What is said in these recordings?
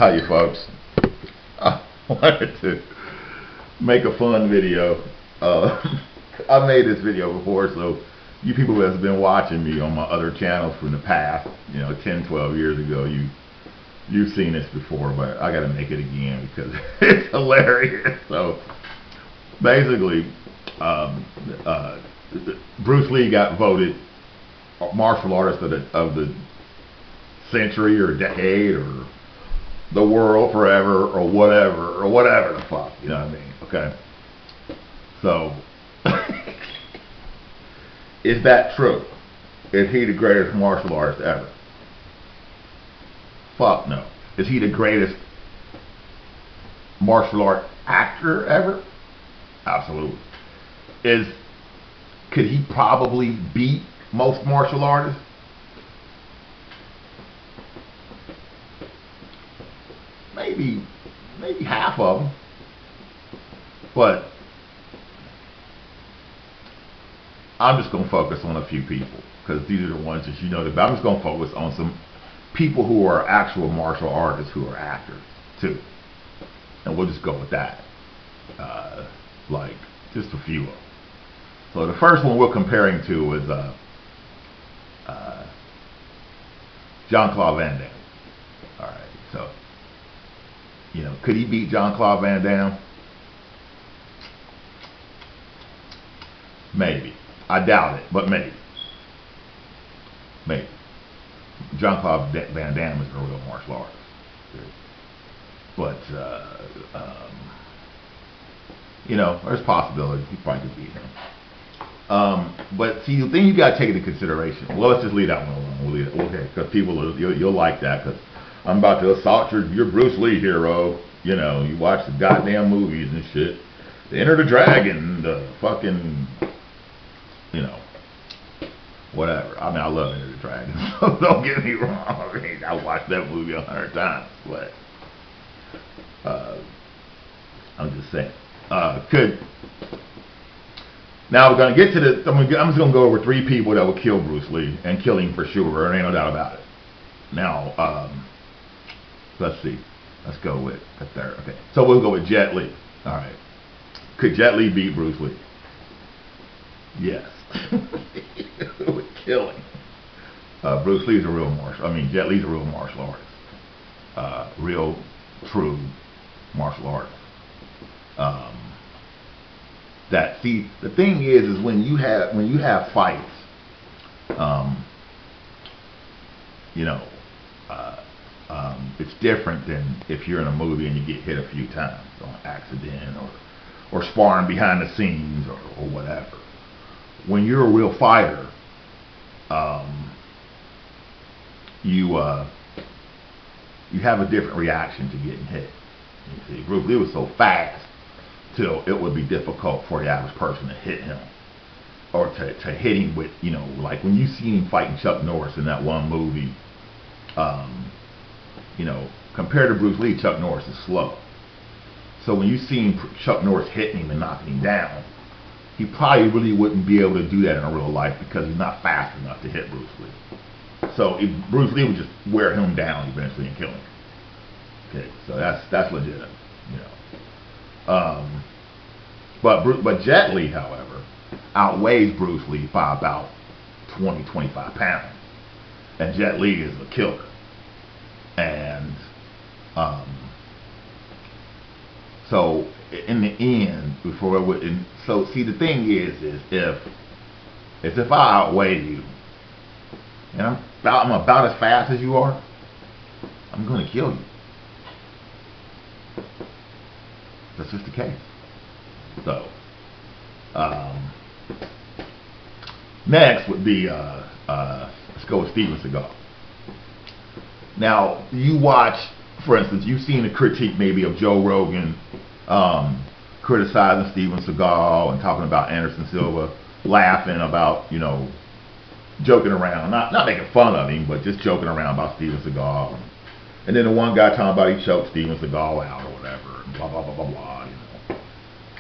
Hi, you folks. I wanted to make a fun video. I made this video before, so you people that's been watching me on my other channels from the past, 10, 12 years ago, you've seen this before, but I gotta make it again because it's hilarious. So basically, Bruce Lee got voted martial artist of the century or decade or the world forever or whatever the fuck, you know what I mean? Okay. So is that true? Is he the greatest martial artist ever? Fuck no. Is he the greatest martial art actor ever? Absolutely. Could he probably beat most martial artists? Maybe half of them. But I'm just going to focus on a few people because these are the ones that you know about. I'm just going to focus on some people who are actual martial artists who are actors too. And we'll just go with that. Like just a few of them. So the first one we're comparing to is Jean-Claude Van Damme. Alright, so could he beat Jean-Claude Van Damme? Maybe. I doubt it, but maybe. Maybe. Jean-Claude Van Damme is a real martial artist. But, there's possibilities. He probably could beat him. But see, the thing you got to take into consideration. Well, let's just leave that one alone. We'll leave it. Okay, because people, you'll like that because I'm about to assault your Bruce Lee hero. You watch the goddamn movies and shit. The Enter the Dragon, the fucking, whatever. I mean, I love Enter the Dragon. So don't get me wrong. I mean, I watched that movie 100 times. But I'm just saying. Now we're gonna get to the. I'm just gonna go over 3 people that would kill Bruce Lee and kill him for sure. There ain't no doubt about it. Now, let's see. Let's go with that there. Okay, so we'll go with Jet Li. All right. Could Jet Li beat Bruce Lee? Yes. It would kill him. Bruce Lee's a real martial. Jet Li's a real martial artist. Real, true martial artist. The thing is when you have fights, it's different than if you're in a movie and you get hit a few times on accident or sparring behind the scenes or whatever. When you're a real fighter, you have a different reaction to getting hit. You see, Bruce Lee was so fast till it would be difficult for the average person to hit him or to hit him with, like when you see him fighting Chuck Norris in that one movie, compared to Bruce Lee, Chuck Norris is slow. So when you see Chuck Norris hitting him and knocking him down, he probably really wouldn't be able to do that in real life because he's not fast enough to hit Bruce Lee. So Bruce Lee would just wear him down eventually and kill him. Okay, so that's legitimate, But Jet Li, however, outweighs Bruce Lee by about 20, 25 pounds. And Jet Li is a killer. And so in the end, see, the thing is if I outweigh you and I'm about as fast as you are, I'm going to kill you. That's just the case. So next would be let's go with Steven Seagal. Now you watch, for instance, you've seen a critique maybe of Joe Rogan criticizing Steven Seagal and talking about Anderson Silva, laughing about joking around, not making fun of him, but just joking around about Steven Seagal. And then the one guy talking about he choked Steven Seagal out or whatever, and blah blah blah blah blah.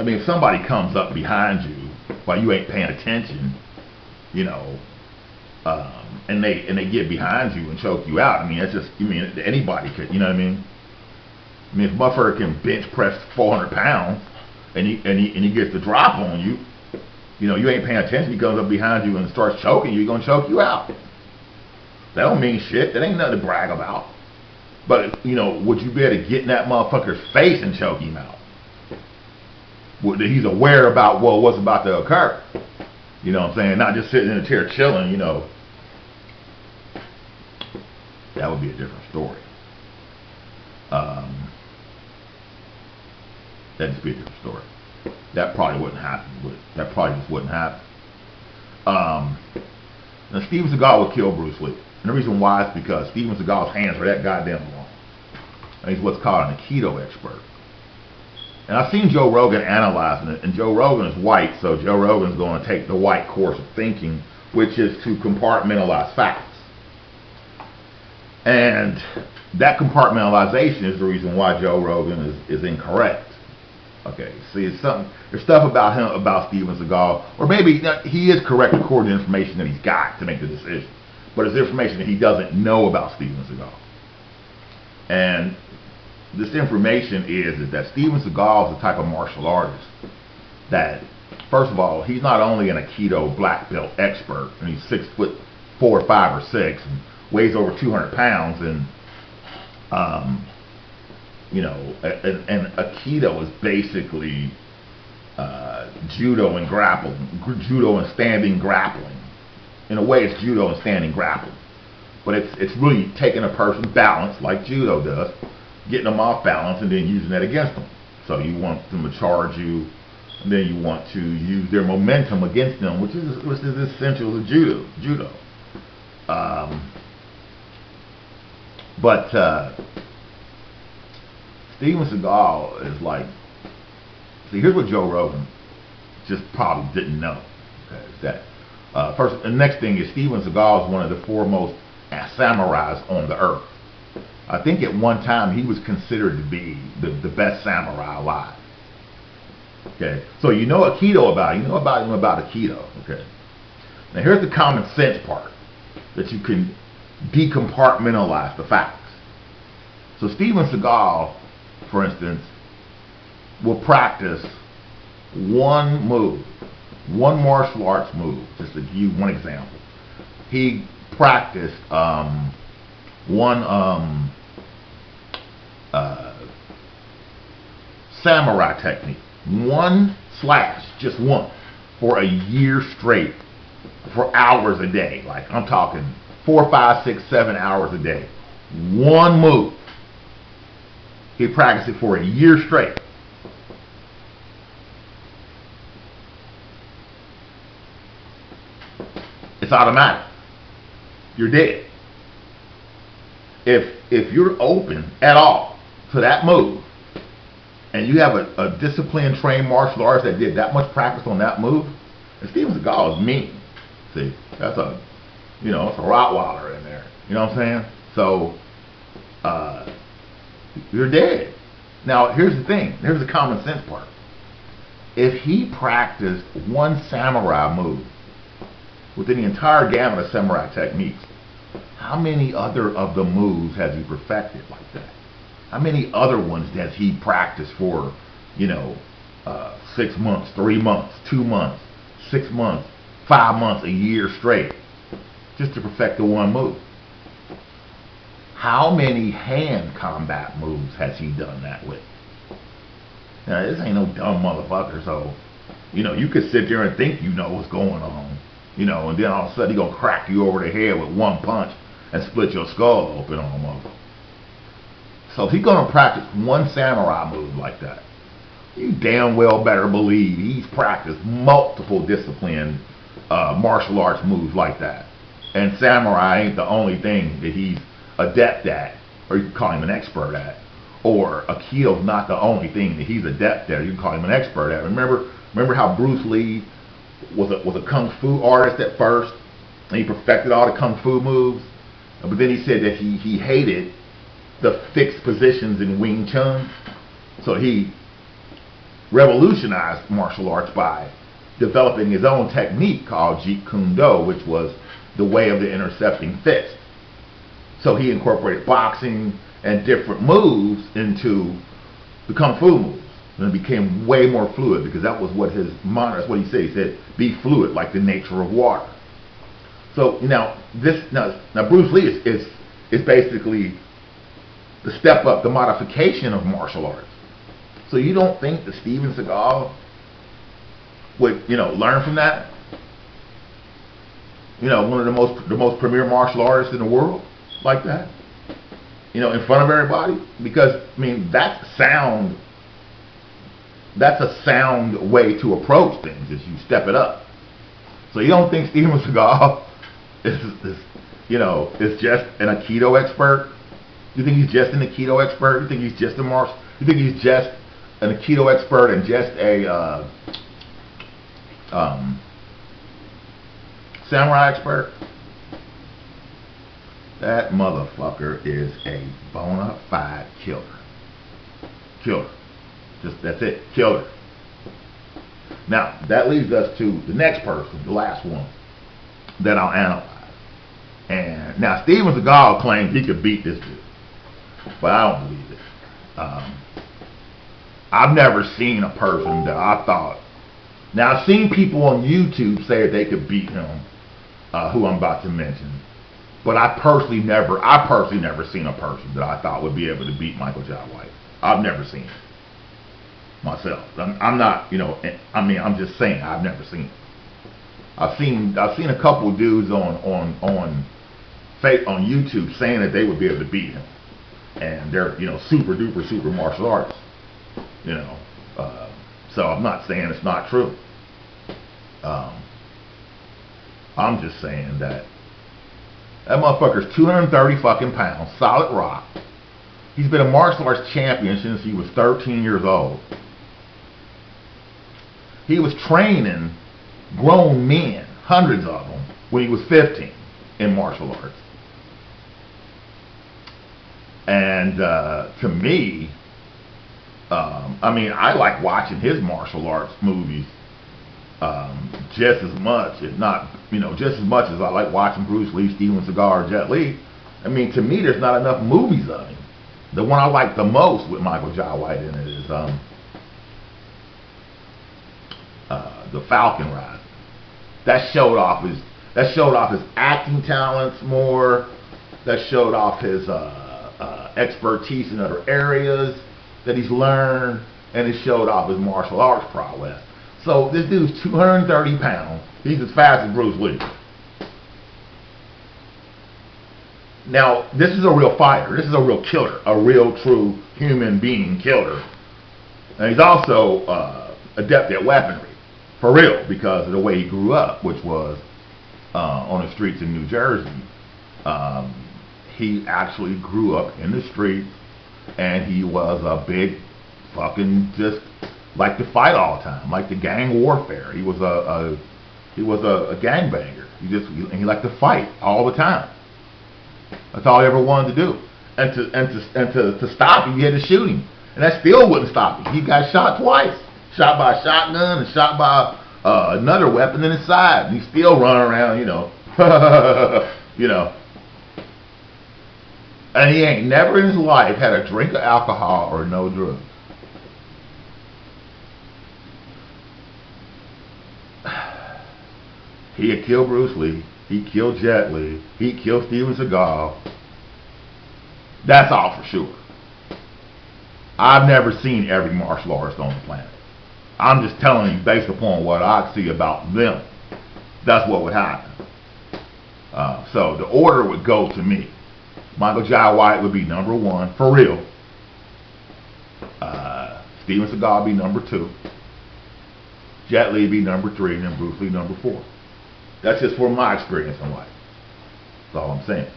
If somebody comes up behind you while you ain't paying attention, and they get behind you and choke you out. That's just, anybody could, you know what I mean? I mean, if motherfucker can bench press 400 pounds and he gets the drop on you, you know, you ain't paying attention. He comes up behind you and starts choking you. He's gonna choke you out. That don't mean shit. That ain't nothing to brag about. But you know, would you be able to get in that motherfucker's face and choke him out? He's aware about what's about to occur. You know what I'm saying? Not just sitting in a chair chilling. You know, that would be a different story. That'd just be a different story. That probably wouldn't happen. That probably just wouldn't happen. Now Steven Seagal would kill Bruce Lee. And the reason why is because Steven Seagal's hands are that goddamn long. And he's what's called an Aikido expert. And I've seen Joe Rogan analyzing it, and Joe Rogan is white, so Joe Rogan's going to take the white course of thinking, which is to compartmentalize facts. And that compartmentalization is the reason why Joe Rogan is incorrect. Okay, see, there's stuff about him, about Steven Seagal, or maybe he is correct according to the information that he's got to make the decision, but it's information that he doesn't know about Steven Seagal. And this information is that Steven Seagal is the type of martial artist that, first of all, he's not only an Aikido black belt expert, and he's 6'4", 5, or 6, and weighs over 200 pounds, and you know, and Aikido is basically judo and grappling, judo and standing grappling. In a way, it's judo and standing grappling, but it's really taking a person's balance, like judo does, getting them off balance, and then using that against them. So you want them to charge you, and then you want to use their momentum against them, which is essential to judo. But Steven Seagal is like, see, here's what Joe Rogan just probably didn't know. Okay, is that first, the next thing is Steven Seagal is one of the foremost samurais on the earth. I think at one time he was considered to be the best samurai alive. Okay, so you know Aikido about him, you know about him about Aikido. Okay, now here's the common sense part that you can decompartmentalize the facts. So Steven Seagal, for instance, will practice one move, one martial arts move, just to give you one example. He practiced one samurai technique, one slash, just one, for a year straight, for hours a day. Like, I'm talking 4, 5, 6, 7 hours a day. One move. He practiced it for a year straight. It's automatic. You're dead. If you're open at all to that move, and you have a disciplined, trained martial artist that did that much practice on that move, and Steven Seagal is mean. See, that's a, you know, it's a Rottweiler in there. You know what I'm saying? So, you're dead. Now, here's the thing. Here's the common sense part. If he practiced one samurai move within the entire gamut of samurai techniques, how many other of the moves has he perfected like that? How many other ones does he practice for, you know, 6 months, 3 months, 2 months, 6 months, 5 months, a year straight, just to perfect the one move? How many hand combat moves has he done that with? Now, this ain't no dumb motherfucker, so, you know, you could sit there and think you know what's going on, you know, and then all of a sudden he's going to crack you over the head with one punch and split your skull open almost. So if he's going to practice one samurai move like that, you damn well better believe he's practiced multiple disciplined martial arts moves like that. And samurai ain't the only thing that he's adept at, or you can call him an expert at. Or Aikido's not the only thing that he's adept at, you can call him an expert at. Remember how Bruce Lee was a kung fu artist at first, and he perfected all the kung fu moves, but then he said that he hated the fixed positions in Wing Chun, so he revolutionized martial arts by developing his own technique called Jeet Kune Do, which was the way of the intercepting fist. So he incorporated boxing and different moves into the kung fu moves, and it became way more fluid because that was what his motto. That's what he said. He said, "Be fluid, like the nature of water." So now Bruce Lee is basically the step up, the modification of martial arts. So you don't think that Steven Seagal would, learn from that? One of the most premier martial artists in the world, like that. In front of everybody, because that's sound. That's a sound way to approach things, is you step it up. So you don't think Steven Seagal is just an Aikido expert? You think he's just an Aikido expert? You think he's just You think he's just an Aikido expert and just a samurai expert? That motherfucker is a bona fide killer. Killer. That's it. Killer. Now, that leads us to the next person, the last one, that I'll analyze. And now, Steven Seagal claims he could beat this dude, but I don't believe it. I've never seen a person that I thought. Now, I've seen people on YouTube say that they could beat him, who I'm about to mention. But I personally never seen a person that I thought would be able to beat Michael Jai White. I've never seen it myself. I'm not, I'm just saying I've never seen it. I've seen a couple of dudes on YouTube saying that they would be able to beat him, and they're super duper martial artists. So I'm not saying it's not true. I'm just saying that motherfucker's 230 fucking pounds, solid rock. He's been a martial arts champion since he was 13 years old. He was training grown men, hundreds of them, when he was 15 in martial arts. And to me, I like watching his martial arts movies just as much, if not, just as much as I like watching Bruce Lee, Steven Seagal, or Jet Li. To me, there's not enough movies of him. The one I like the most with Michael Jai White in it is The Falcon Rising. That showed off his acting talents more. That showed off his expertise in other areas that he's learned, and it showed off his martial arts prowess. So this dude's 230 pounds. He's as fast as Bruce Lee. Now, this is a real fighter. This is a real killer. A real, true human being killer. And he's also adept at weaponry. For real, because of the way he grew up, which was on the streets in New Jersey. He actually grew up in the streets, and he was a big fucking just like to fight all the time, like the gang warfare. He was a gangbanger. He liked to fight all the time. That's all he ever wanted to do. And to stop him, you had to shoot him, and that still wouldn't stop him. He got shot twice. Shot by a shotgun and shot by another weapon in his side. And he's still running around, And he ain't never in his life had a drink of alcohol or no drugs. He had killed Bruce Lee. He killed Jet Li. He killed Steven Seagal. That's all for sure. I've never seen every martial artist on the planet. I'm just telling you based upon what I see about them. That's what would happen. So the order would go to me. Michael Jai White would be number one, for real. Steven Seagal would be number two. Jet Li would be number three, and then Bruce Lee number four. That's just from my experience in life. That's all I'm saying.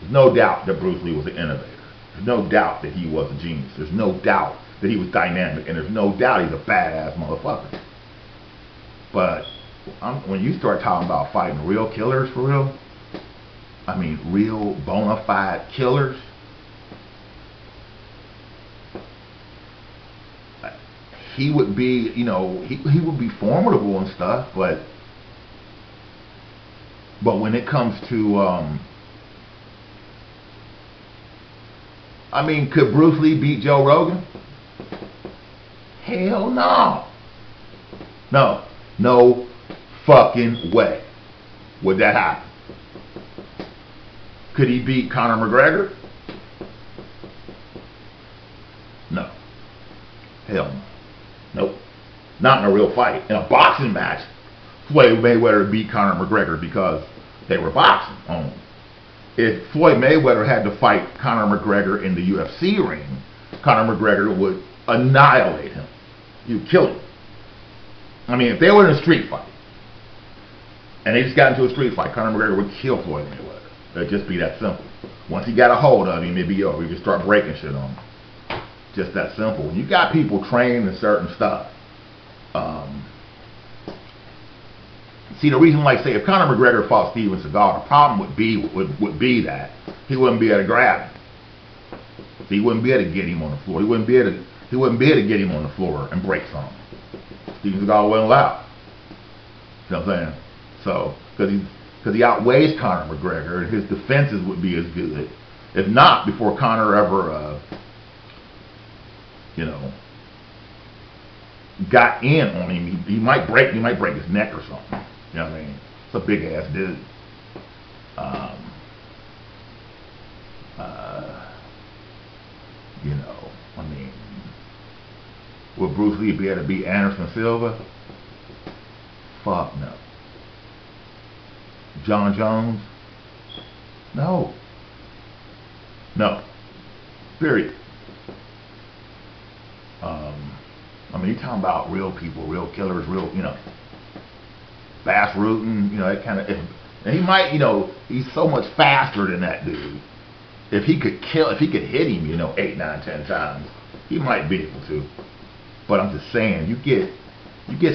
There's no doubt that Bruce Lee was an innovator. There's no doubt that he was a genius. There's no doubt that he was dynamic, and there's no doubt he's a badass motherfucker. But when you start talking about fighting real killers for real, real bona fide killers, he would be, he would be formidable and stuff, but when it comes to I mean, could Bruce Lee beat Joe Rogan? Hell no. No. No fucking way would that happen. Could he beat Conor McGregor? No. Hell no. Nope. Not in a real fight. In a boxing match, Floyd Mayweather beat Conor McGregor because they were boxing only. If Floyd Mayweather had to fight Conor McGregor in the UFC ring, Conor McGregor would annihilate him. You'd kill him. I mean, if they were in a street fight, and they just got into a street fight, Conor McGregor would kill Floyd Mayweather. It'd just be that simple. Once he got a hold of him, it'd be over. He could start breaking shit on him. Just that simple. When you got people trained in certain stuff, see, the reason, like, say, if Conor McGregor fought Steven Seagal, the problem would be that he wouldn't be able to grab him. So he wouldn't be able to get him on the floor. He wouldn't be able to get him on the floor and break something. Steven Seagal wouldn't allow. You know what I'm saying? So, because he outweighs Conor McGregor, and his defenses would be as good, if not before Conor ever, got in on him. He might break his neck or something. You know what I mean? It's a big ass dude. I mean, would Bruce Lee be able to beat Anderson Silva? Fuck no. John Jones? No. No. Period. I mean, you're talking about real people, real killers, real, Bass Rutten, that kind of. And he might, he's so much faster than that dude. If he could hit him, 8, 9, 10 times, he might be able to. But I'm just saying, you get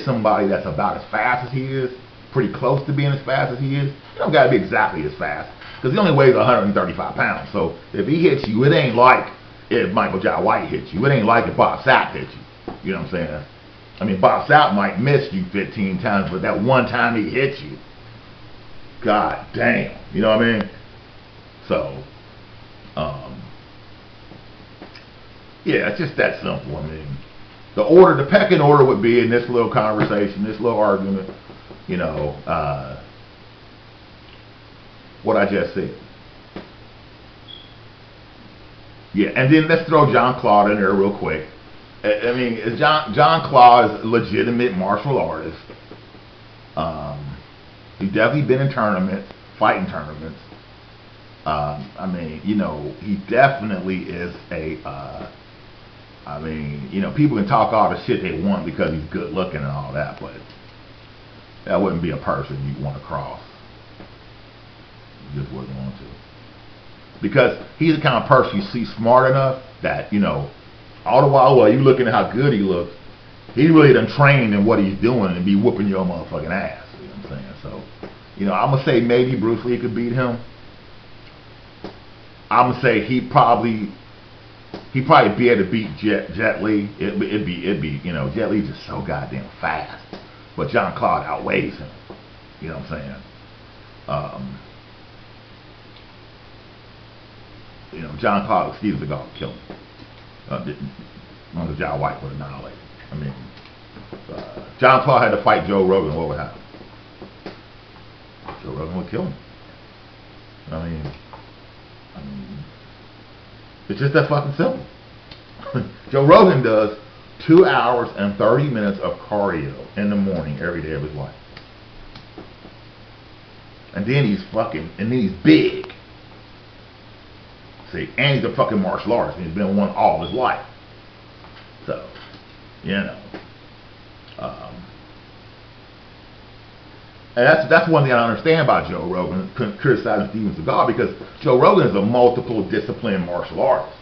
somebody that's about as fast as he is, pretty close to being as fast as he is. You don't gotta be exactly as fast, because he only weighs 135 pounds. So if he hits you, it ain't like if Michael Jai White hits you. It ain't like if Bob Sapp hits you. You know what I'm saying? I mean, Bob Sapp might miss you 15 times, but that one time he hits you, god damn. You know what I mean? So, yeah, it's just that simple. I mean, the pecking order would be in this little conversation, this little argument, what I just said. Yeah, and then let's throw John Claude in there real quick. I mean, John Claude is a legitimate martial artist. He's definitely been in tournaments, fighting tournaments. I mean, he definitely is a, people can talk all the shit they want because he's good looking and all that, but that wouldn't be a person you'd want to cross. You just wouldn't want to. Because he's the kind of person you see smart enough that, all the while you looking at how good he looks, he really done trained in what he's doing and be whooping your motherfucking ass. You know what I'm saying? So, I'm going to say maybe Bruce Lee could beat him. I'm going to say he'd probably be able to beat Jet Li. It'd be, Jet Li's just so goddamn fast. But John Claude outweighs him. You know what I'm saying? John Claude and Steven Seagal killed him. Uncle Jai White would annihilate him. I mean, John Claude had to fight Joe Rogan. What would happen? Joe Rogan would kill him. I mean, it's just that fucking simple. Joe Rogan does 2 hours and 30 minutes of cardio in the morning every day of his life. And then he's big. See, and he's a fucking martial artist, and he's been one all his life. So, and that's one thing I understand about Joe Rogan criticizing Steven Seagal, because Joe Rogan is a multiple discipline martial artist.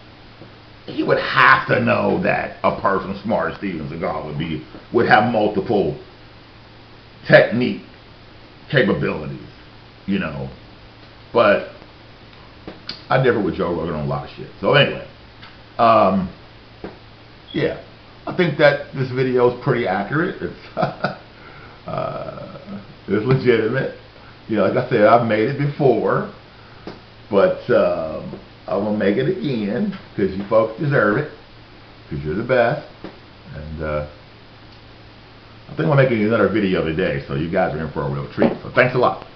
He would have to know that a person smart as Steven Seagal would have multiple technique capabilities, But I differ with Joe Rogan on a lot of shit. So anyway, yeah, I think that this video is pretty accurate. It's legitimate. Like I said, I've made it before, but I'm going to make it again, because you folks deserve it, because you're the best. And I think I'm making another video today, so you guys are in for a real treat. So thanks a lot.